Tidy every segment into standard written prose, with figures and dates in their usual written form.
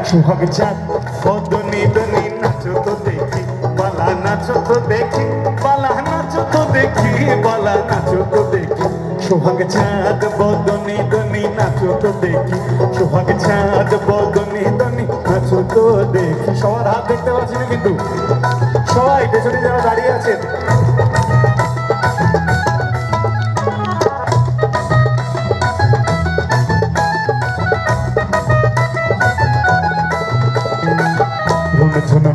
সোহাগ চাঁদ বদনি দনি নাচো তো দেখি বালা নাচো তো দেখি বালা নাচো তো দেখি বালা নাচো তো দেখি সোহাগ চাঁদ বদনি দনি নাচো তো দেখি সোহাগ চাঁদ বদনি দনি নাচো তো দেখি সবার হাত দেখতে পাচ্ছি না কিন্তু সবাই পেছনে যারা দাঁড়িয়ে আছেন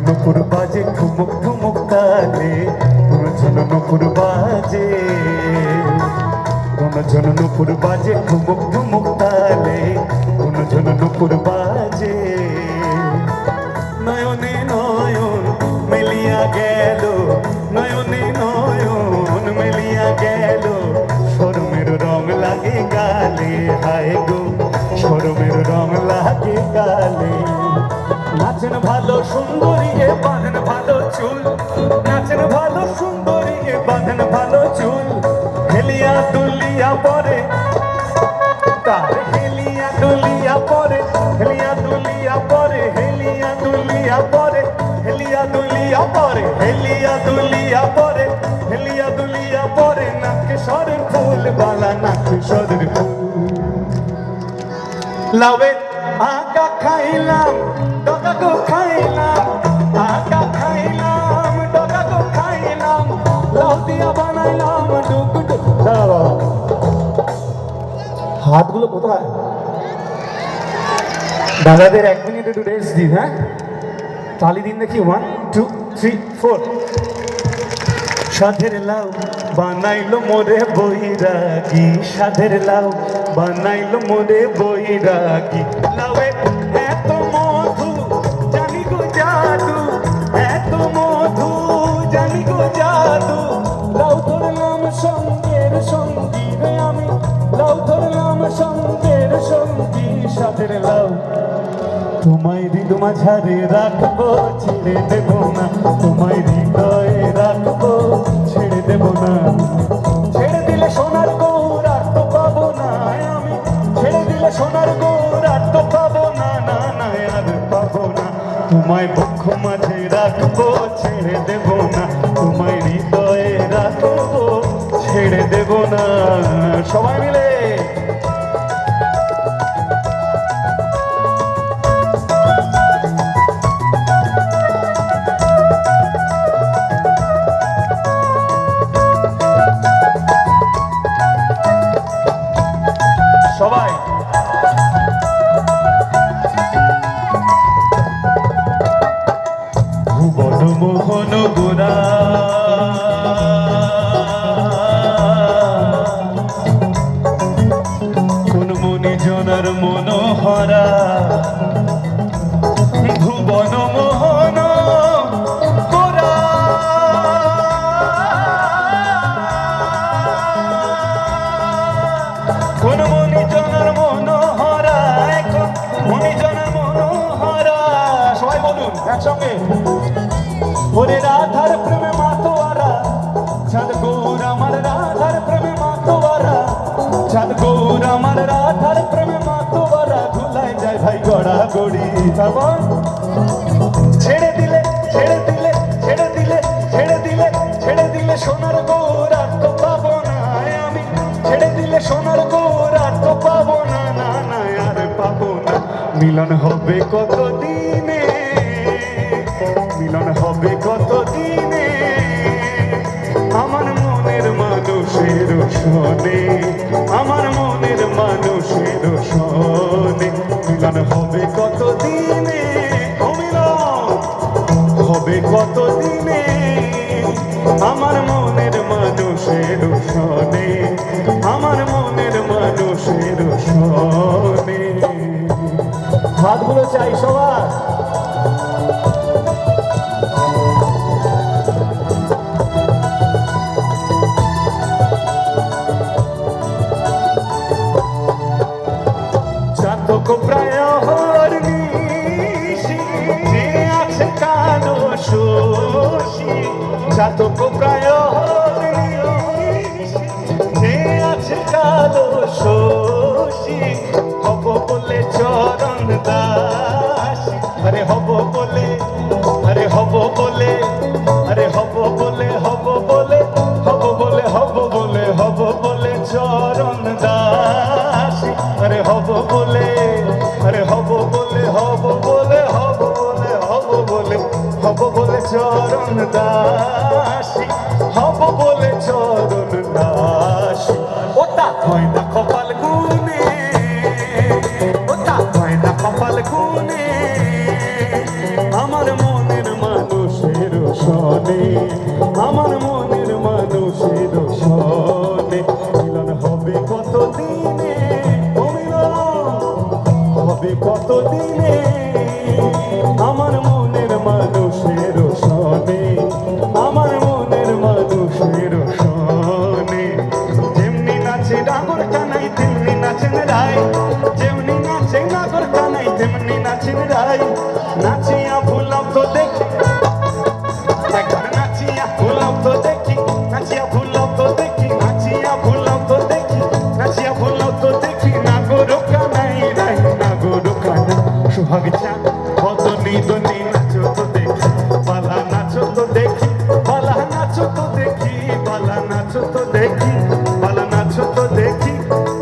নুপুর বাজে ঠুমুক ঠুমুক তালে নুপুর বাজে নুপুর বাজে ঠুমুক ঠুমুক তালে নুপুর বাজে নয়নে নয়ন মেলিয়া গেল নয়নে নয়ন মেলিয়া গেল শরমের রং লাগে গালে হায় গো শরমের রং লাগে গালে নাচেন ভালো সুন্দরী এ বাঁধেন ভালো চুল নাচেন ভালো সুন্দরী এ বাঁধেন ভালো চুল হেলিয়া দুলিয়া পরে তার হেলিয়া দুলিয়া পরে হেলিয়া দুলিয়া পরে হেলিয়া দুলিয়া পরে হেলিয়া দুলিয়া পরে হেলিয়া দুলিয়া পরে হেলিয়া দুলিয়া পরে নাকে সরের ফুল বালা নাকে সরের ফুল লাভে আকা খাইলাম ডগা গো খাইলাম আকা খাইলাম ডগা গো খাইলাম লাউ দিয়া বানাইলাম ডুক ডুক হাতগুলো কোথায় দাদাদের 1 মিনিট একটু রেস্ট দিন হ্যাঁ তালি দিন দেখি 1 2 3 4 সাধের লাউ বানাইলো মোরে বৈরাগী সাধের লাউ বানাইলো মোরে বৈরাগী লাউয়ে এত মধু জানি গো জাদু এত মধু জানি গো জাদু লাউ ধরলাম সঙ্গের সঙ্গী রে আমি লাউ ধরলাম সঙ্গের সঙ্গী সাধের লাউ তোমায় হৃদয় মাঝারে রাখবো ছেড়ে দেব না তোমায় হৃদয়ে রাখবো ছেড়ে দেব না ছেড়ে দিলে সোনার গৌর আর তো পাবো না আমি ছেড়ে দিলে সোনার গৌর আর তো পাবো না না না আর পাবো না তোমায় বক্ষ মাঝে রাখবো ছেড়ে দেব না তোমায় হৃদয়ে রাখবো ছেড়ে দেব না সবাই মিলে সবাই ভুবন মোহন গোরা কোন মনি জনার মনোহরা ভুবন মোহন গোরা কোন মনি জনার মনোহরা মনি জনার মনোহরা সবাই বলুন একসঙ্গে ওরে রাধার প্রেমে মাতোয়ারা চাঁদ গৌর আমার রাধার প্রেমে মাতোয়ারা চাঁদ গৌর আমার রাধার প্রেমে মাতোয়ারা ধুলাই যায় ভাই গড়া গড়ি তারপর ছেড়ে দিলে ছেড়ে দিলে ছেড়ে দিলে ছেড়ে দিলে ছেড়ে দিলে সোনার গৌর আর তো পাবো না আমি ছেড়ে দিলে সোনার গৌর আর তো পাবো না না না আর পাবো না মিলন হবে কত দিনে মিলন হবে কত দিনে আমার মনের মানুষের শোনে আমার মনের মানুষের শোনে মিলন হবে কত দিনে মিলন হবে কত দিনে আমার মনের মানুষের শোনে আমার মনের মানুষের শোনে হাতগুলো চাই সবার চাতক প্রায় হরনিশি যে আছে কালো শোষী চাতক প্রায় হরনিশি যে আছে কালো শোষী অপ বলে চরণ দাসী বলে, আরে হব বলে, আরে হব বলে, হব বলে, হব বলে, হব বলে, হব বলে চরণ দাসী, আরে হব বলে, আরে হব বলে, হব বলে, হব বলে, হব বলে, হব বলে চরণ দাসী, হব বলে চরণ দাসী। ওটা হয় না কপাল গুনে, ওটা হয় না কপাল গুনে, আমার মনের মানুষের সনে, আমার মনের মানুষের সনে। মিলন হবে কত দিনে, ও মিলন হবে কত দিনে, আমার মনের মানুষের সনে, আমার মনের মানুষের সনে। যেমনি নাচে ডাগর কানাই তেমনি নাচেন রায়, যেমনি নাচে ডাগর কানাই তেমনি নাচেন রায়। নাচিয়া ভুলাম তো দেখি, একবার নাচিয়া ভুলাম তো দেখি, নাচিয়া ভুলাম তো দেখি, নাচিয়া ভুলাম তো দেখি, নাচিয়া ভুলাম তো দেখি। নাগর কানাই রাই, নাগর কানাই সোহাগ চাঁদ বদনি দনি নাচো তো দেখি, বালা নাচো তো দেখি, বালা নাচো তো দেখি, বালা নাচো তো দেখি, বালা নাচো তো দেখি,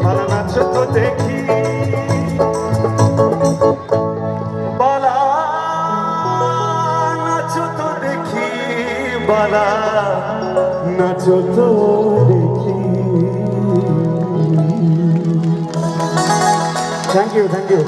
বালা নাচো তো দেখি, বালা নাচো তো দেখি, বালা নাচো তো দেখি। Thank you, thank you.